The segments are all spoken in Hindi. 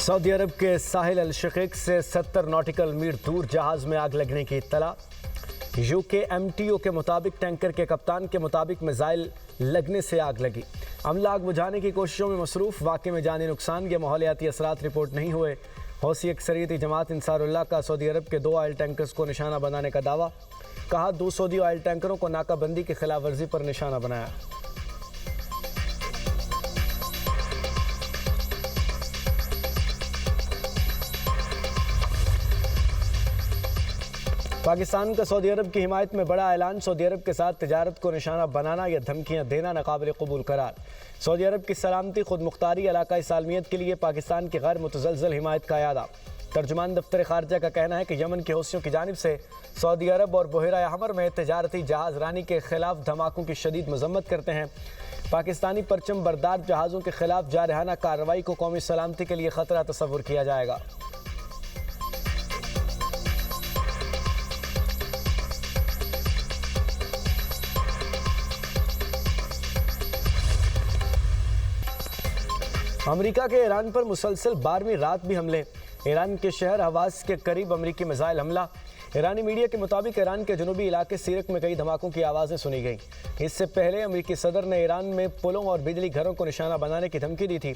सऊदी अरब के साहिल अल शकीक से 70 नॉटिकल मील दूर जहाज में आग लगने की इत्तला। UKMTO के मुताबिक टैंकर के कप्तान के मुताबिक मिसाइल लगने से आग लगी। अमला आग बुझाने की कोशिशों में मसरूफ। वाक़े में जानी नुकसान या माहौलियाती असरात रिपोर्ट नहीं हुए। हौसी अक्सरियती जमात इंसारुल्लाह का सऊदी अरब के 2 ऑयल टैंकर्स को निशाना बनाने का दावा। कहा 2 सऊदी ऑयल टैंकरों को नाकाबंदी की खिलाफ वर्जी पर निशाना बनाया। पाकिस्तान का सऊदी अरब की हिमायत में बड़ा ऐलान। सऊदी अरब के साथ तिजारत को निशाना बनाना या धमकियां देना नाकाबिल कबूल करार। सऊदी अरब की सलामती खुद मुख्तारी इलाकाई सालमियत के लिए पाकिस्तान की गैर मुतज़लज़ल हिमायत का यादा। तर्जुमान दफ्तर खारजा का कहना है कि यमन के हौसियों की जानिब से सऊदी अरब और बहरा हमर में तजारती जहाज़ रानी के खिलाफ धमाकों की शदीद मजम्मत करते हैं। पाकिस्तानी परचम बरदार जहाज़ों के खिलाफ जारहाना कार्रवाई को कौमी सलामती के लिए ख़तरा तस्वुर किया जाएगा। अमेरिका के ईरान पर मुसलसल 12वीं रात भी हमले। ईरान के शहर हवाज के करीब अमेरिकी मिसाइल हमला। ईरानी मीडिया के मुताबिक ईरान के जनूबी इलाके सीरक में कई धमाकों की आवाज़ें सुनी गईं। इससे पहले अमेरिकी सदर ने ईरान में पुलों और बिजली घरों को निशाना बनाने की धमकी दी थी।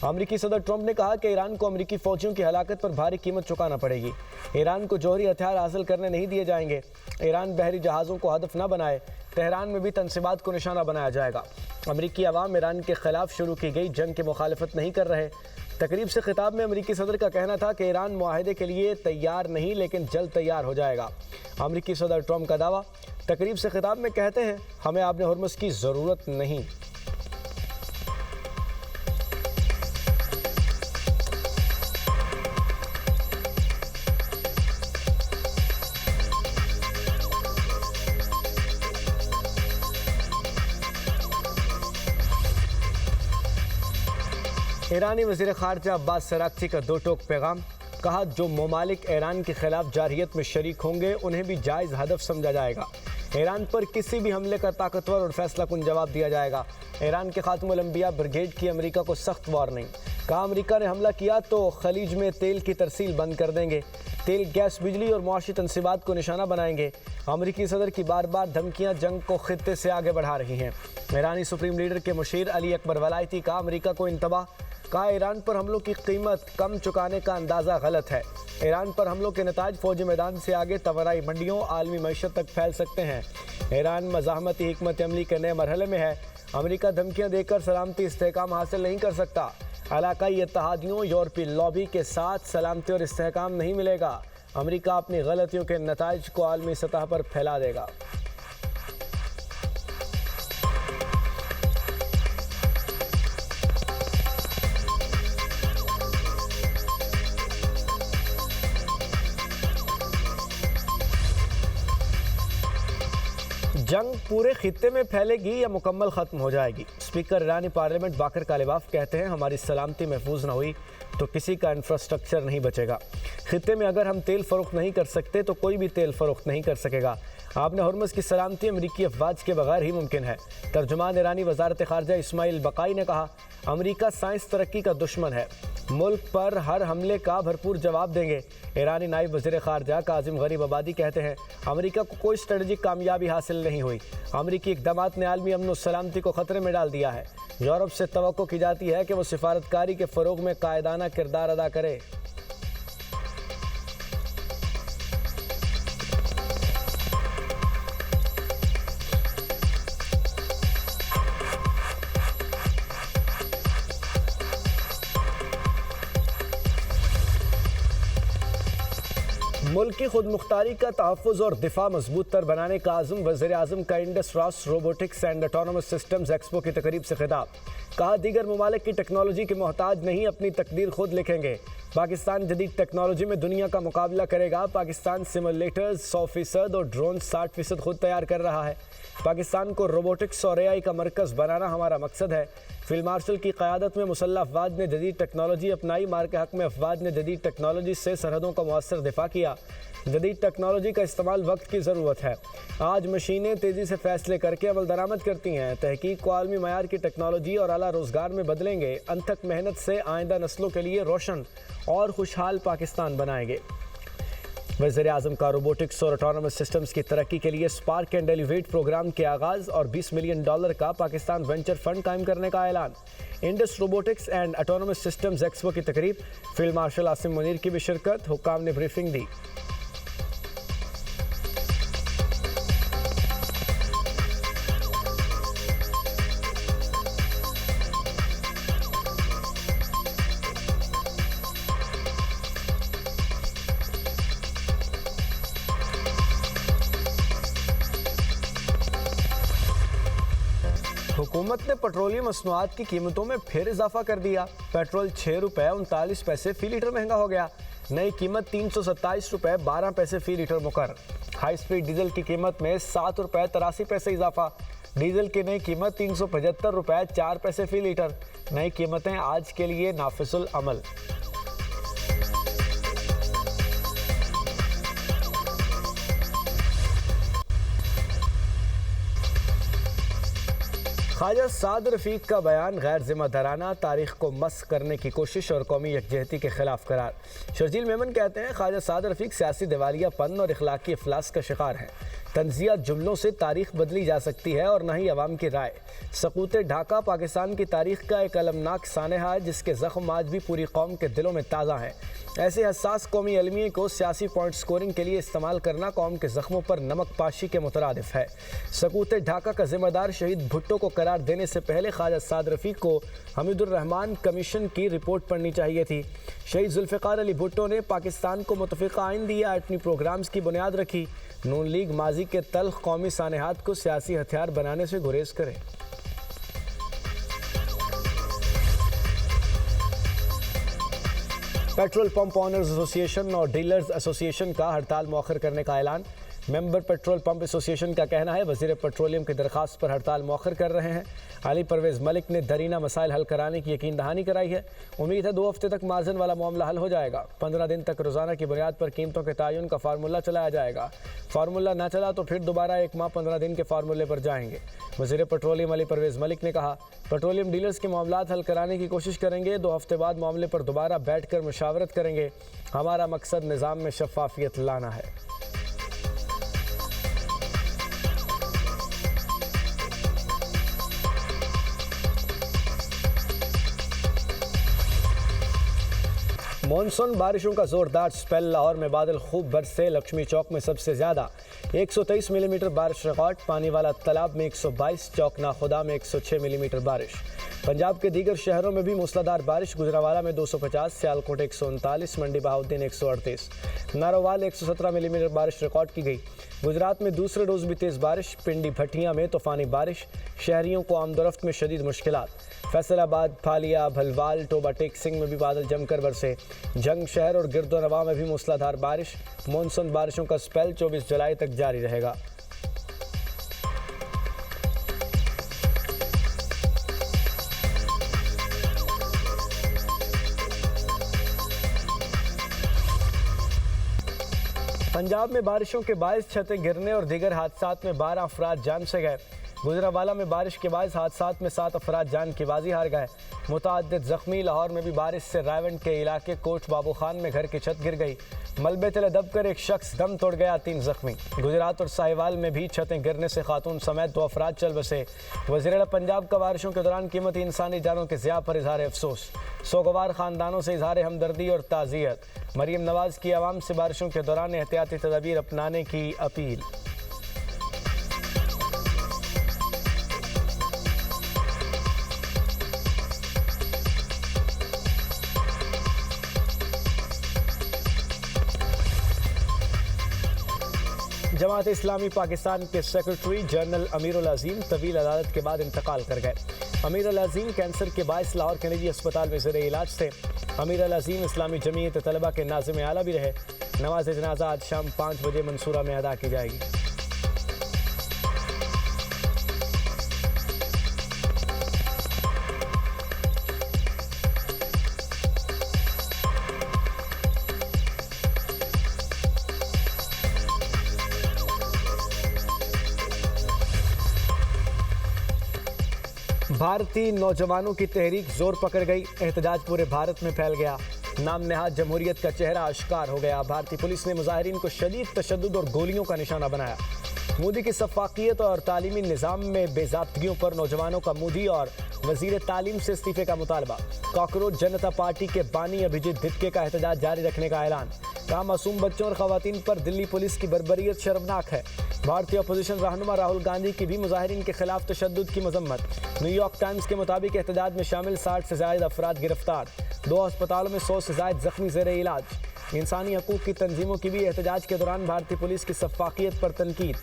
अमेरिकी सदर ट्रंप ने कहा कि ईरान को अमेरिकी फौजियों की हलाकत पर भारी कीमत चुकाना पड़ेगी। ईरान को जौहरी हथियार हासिल करने नहीं दिए जाएंगे। ईरान बहरी जहाज़ों को हदफ न बनाए। तेहरान में भी तनसीबात को निशाना बनाया जाएगा। अमेरिकी अवाम ईरान के खिलाफ शुरू की गई जंग की मुखालफत नहीं कर रहे। तकरीब से खिताब में अमेरिकी सदर का कहना था कि ईरान मुआहदे के लिए तैयार नहीं लेकिन जल्द तैयार हो जाएगा। अमेरिकी सदर ट्रंप का दावा। तकरीब से खिताब में कहते हैं, हमें आबने हुर्मुज़ की ज़रूरत नहीं। ईरानी वज़ीर ख़ारजा अब्बास अराग़ची का 2 टोक पैगाम। कहा जो ममालिक ईरान के खिलाफ जारहियत में शरीक होंगे उन्हें भी जायज़ हदफ समझा जाएगा। ईरान पर किसी भी हमले का ताकतवर और फैसला कुन जवाब दिया जाएगा। ईरान के खातमुल अंबिया ब्रिगेड की अमेरिका को सख्त वार्निंग। कहा अमेरिका ने हमला किया तो खलीज में तेल की तरसील बंद कर देंगे। तेल, गैस, बिजली और मुआशी तनसीबात को निशाना बनाएंगे। अमेरिकी सदर की बार बार धमकियां जंग को खित्ते से आगे बढ़ा रही हैं। ईरानी सुप्रीम लीडर के मुशीर अली अकबर वलायती का अमेरिका को इंतबाह। कहा ईरान पर हमलों की कीमत कम चुकाने का अंदाज़ा गलत है। ईरान पर हमलों के नताज फौजी मैदान से आगे तवराई मंडियों आलमी मईशत तक फैल सकते हैं। ईरान मज़ाहमती हिकमत अमली के नए मरहले में है। अमेरिका धमकियां देकर सलामती इस्तेहकाम हासिल नहीं कर सकता। इलाकाई इत्तेहादियों यूरोपीय लॉबी के साथ सलामती और इस्तेहकाम नहीं मिलेगा। अमेरिका अपनी गलतियों के नताइज को आलमी सतह पर फैला देगा। जंग पूरे खित्ते में फैलेगी या मुकम्मल ख़त्म हो जाएगी। स्पीकर ईरानी पार्लियामेंट बाकर कालिबाफ कहते हैं, हमारी सलामती महफूज न हुई तो किसी का इंफ्रास्ट्रक्चर नहीं बचेगा। खित्ते में अगर हम तेल फ़रोख्त नहीं कर सकते तो कोई भी तेल फ़रोख्त नहीं कर सकेगा। आबने हुर्मुज़ की सलामती अमरीकी अफवाज के बगैर ही मुमकिन है। तर्जुमान ईरानी वज़ारत ख़ारजा इस्माइल बकाई ने कहा, अमरीका साइंस तरक्की का दुश्मन है। मुल्क पर हर हमले का भरपूर जवाब देंगे। ईरानी नायब वज़ीर ख़ारजा काज़िम गरीब आबादी कहते हैं, अमरीका को कोई स्ट्रेटजिक कामयाबी हासिल नहीं हुई। अमरीकी इक़दामात ने आलमी अमन और सलामती को ख़तरे में डाल दिया है। यूरोप से तवक्को की जाती है कि वो सिफारतकारी के फ़रोग़ में कायदाना किरदार अदा करे। मुल्क की खुद मुख्तारी का तहफ़्फ़ुज़ और दिफा मजबूत तर बनाने का आज़म। वज़ीर आज़म का Indus Ross robotics and autonomous systems expo की तकरीब से खिताब। कहा दीगर ममालिक की टेक्नोलॉजी के मोहताज नहीं, अपनी तकदीर खुद लिखेंगे। पाकिस्तान जदीद टेक्नोलॉजी में दुनिया का मुकाबला करेगा। पाकिस्तान सिमुलेटर्स 100% और ड्रोन 60% खुद तैयार कर रहा है। पाकिस्तान को रोबोटिक्स और एआई का मरकज़ बनाना हमारा मकसद है। फील्ड मार्शल की क़यादत में मुसल्लह अफवाज ने जदीद टेक्नोलॉजी अपनाई। मार के हक़ में अफवाज ने जदीद टेक्नोलॉजी से सरहदों का मुअस्सर दिफा किया। जदीद टेक्नोलॉजी का इस्तेमाल वक्त की ज़रूरत है। आज मशीनें तेज़ी से फ़ैसले करके अमल दरामद करती हैं। तहकीक को आलमी मयार की टेक्नोलॉजी और आला रोज़गार में बदलेंगे। अनथक मेहनत से आइंदा नस्लों के लिए रोशन और खुशहाल पाकिस्तान बनाएंगे। वज़ीर-ए-आज़म का रोबोटिक्स और ऑटोनोमस सिस्टम्स की तरक्की के लिए स्पार्क एंड एलिवेट प्रोग्राम के आगाज़ और $20 मिलियन का पाकिस्तान वेंचर फंड कायम करने का ऐलान। Indus robotics and autonomous systems expo की तकरीब, फील्ड मार्शल आसिम मुनीर की भी शिरकत। हुक्काम ने ब्रीफिंग दी। हुकूमत ने पेट्रोलियम मसनूआत की कीमतों में फिर इजाफा कर दिया। पेट्रोल ₹6.39 फ़ी लीटर महंगा हो गया। नई कीमत ₹327.12 फ़ी लीटर मुकर्रर। हाई स्पीड डीजल की कीमत में ₹7.83 इजाफा। डीजल की नई कीमत ₹375.04 फ़ी लीटर। नई कीमतें आज के लिए नाफिजुल अमल। ख्वाजा साद रफ़ीक का बयान गैर जिम्मेदाराना, तारीख को मस करने की कोशिश और कौमी यकजहती के खिलाफ करार। शर्जील मेमन कहते हैं ख्वाजा साद रफ़ीक सियासी दिवालियापन और इखलाकी अफलास का शिकार है। तंजिया जुमलों से तारीख बदली जा सकती है और न ही अवाम की राय। सकूत ढाका पाकिस्तान की तारीख का एक अलमनाक सानहा है जिसके ज़ख्म आज भी पूरी कौम के दिलों में ताज़ा हैं। ऐसे हसास कौमी अलमिये को सियासी पॉइंट स्कोरिंग के लिए इस्तेमाल करना कौम के ज़ख्मों पर नमक पाशी के मुतरादिफ है। सकूत ढाका का जिम्मेदार शहीद भुट्टो को करार देने से पहले ख्वाजा साद रफ़ीक को हमीदुर रहमान कमीशन की रिपोर्ट पढ़नी चाहिए थी। शहीद जुल्फ़िकार अली भुट्टो ने पाकिस्तान को मुतफ़िक़ा आइन दिया, एटमी प्रोग्राम्स की बुनियाद रखी। नून लीग माजी के तल्ख कौमी सानहात को सियासी हथियार बनाने से गुरेज करे। पेट्रोल पंप ऑनर्स एसोसिएशन और डीलर्स एसोसिएशन का हड़ताल मौखर करने का ऐलान। मेंबर पेट्रोल पंप एसोसिएशन का कहना है वज़ीर पेट्रोलियम की दरख्वास्त पर हड़ताल मौखर कर रहे हैं। अली परवेज़ मलिक ने दरीना मसाइल हल कराने की यकीन दहानी कराई है। उम्मीद है 2 हफ्ते तक मार्जिन वाला मामला हल हो जाएगा। 15 दिन तक रोज़ाना की बुनियाद पर कीमतों के तयन का फार्मूला चलाया जाएगा। फार्मूला ना चला तो फिर दोबारा 1 माह 15 दिन के फार्मूले पर जाएंगे। वज़ीर पेट्रोलियम अली परवेज़ मलिक ने कहा पेट्रोलियम डीलर्स के मामलात हल कराने की कोशिश करेंगे। 2 हफ्ते बाद मामले पर दोबारा बैठ कर मुशावरत करेंगे। हमारा मकसद निज़ाम में शफाफियत लाना है। मॉनसून बारिशों का जोरदार स्पेल। लाहौर में बादल खूब बरसे। लक्ष्मी चौक में सबसे ज़्यादा 123 मिलीमीटर बारिश रिकॉर्ड। पानी वाला तालाब में 122, चौक नाखुदा में 106 मिलीमीटर बारिश। पंजाब के दीगर शहरों में भी मूसलाधार बारिश। गुजरावाला में 250, सियालकोट 139, मंडी बहाउद्दीन 138, नारोवाल 117 मिलीमीटर बारिश रिकॉर्ड की गई। गुजरात में दूसरे रोज़ भी तेज़ बारिश। पिंडी भटिया में तूफ़ानी बारिश। शहरियों को आमदोरफ्त में शदीद मुश्किलात। फैसलाबाद, फालिया, भलवाल, टोबा टेक सिंह में भी बादल जमकर बरसे। जंग शहर और गिरदोनवा में भी मूसलाधार बारिश। मानसून बारिशों का स्पेल 24 जुलाई तक जारी रहेगा। पंजाब में बारिशों के बायस छतें गिरने और दीगर हादसात में 12 अफराद जान से गए। गुजरावाला में बारिश के बायस हादसात में 7 अफराद जान की बाजी हार गए। मुतअद्दिद जख्मी। लाहौर में भी बारिश से रायवंड के इलाके कोट बाबू खान में घर की छत गिर गई। मलबे तले दबकर एक शख्स दम तोड़ गया, 3 जख्मी। गुजरात और साहिवाल में भी छतें गिरने से खातून समेत 2 अफराद चल बसे। वज़ीर पंजाब का बारिशों के दौरान कीमती इंसानी जानों के ज़िया पर इजहार अफसोस। सोगवार ख़ानदानों से इजहार हमदर्दी और ताज़ियत। मरीम नवाज़ की आवाम से बारिशों के दौरान एहतियाती तदाबीर अपनाने की अपील। जमात इस्लामी पाकिस्तान के सेक्रेटरी जनरल अमीरुल अजीम तवील अदालत के बाद इंतकाल कर गए। अमीरुल अजीम कैंसर के बायस लाहौर के निजी अस्पताल में ज़ेरे इलाज थे। अमीरुल अजीम इस्लामी जमीयत तलबा के नाज़िम आला भी रहे। नमाज जनाजा आज शाम 5 बजे मंसूरा में अदा की जाएगी। भारतीय नौजवानों की तहरीक जोर पकड़ गई। एहतजाज पूरे भारत में फैल गया। नाम नेहाद जमहूरियत का चेहरा आश्कार हो गया। भारतीय पुलिस ने मुजाहिरीन को शदीद तशद्दुद और गोलियों का निशाना बनाया। मोदी की शफ़ाक़ियत और तालीमी निज़ाम में बेज़ाब्तगियों पर नौजवानों का मोदी और वज़ीर तालीम से इस्तीफ़े का मुतालबा। कॉकरोच जनता पार्टी के बानी अभिजीत धिक्के का एहतजाज जारी रखने का ऐलान। कहा मासूम बच्चों और ख़वातीन पर दिल्ली पुलिस की बर्बरियत शर्मनाक है। भारतीय अपोजिशन रहनुमा राहुल गांधी की भी मुजाहिरीन के खिलाफ तशद्दुद की मजम्मत। न्यूयॉर्क टाइम्स के मुताबिक एहतजाज में शामिल 60 से ज़ायद अफराद गिरफ्तार। 2 अस्पतालों में 100 से ज़ायद जख्मी ज़ेरे इलाज। इंसानी हकूक़ की तंजीमों की भी एहतजाज के दौरान भारतीय पुलिस की शफ़ाक़ियत पर तनकीद।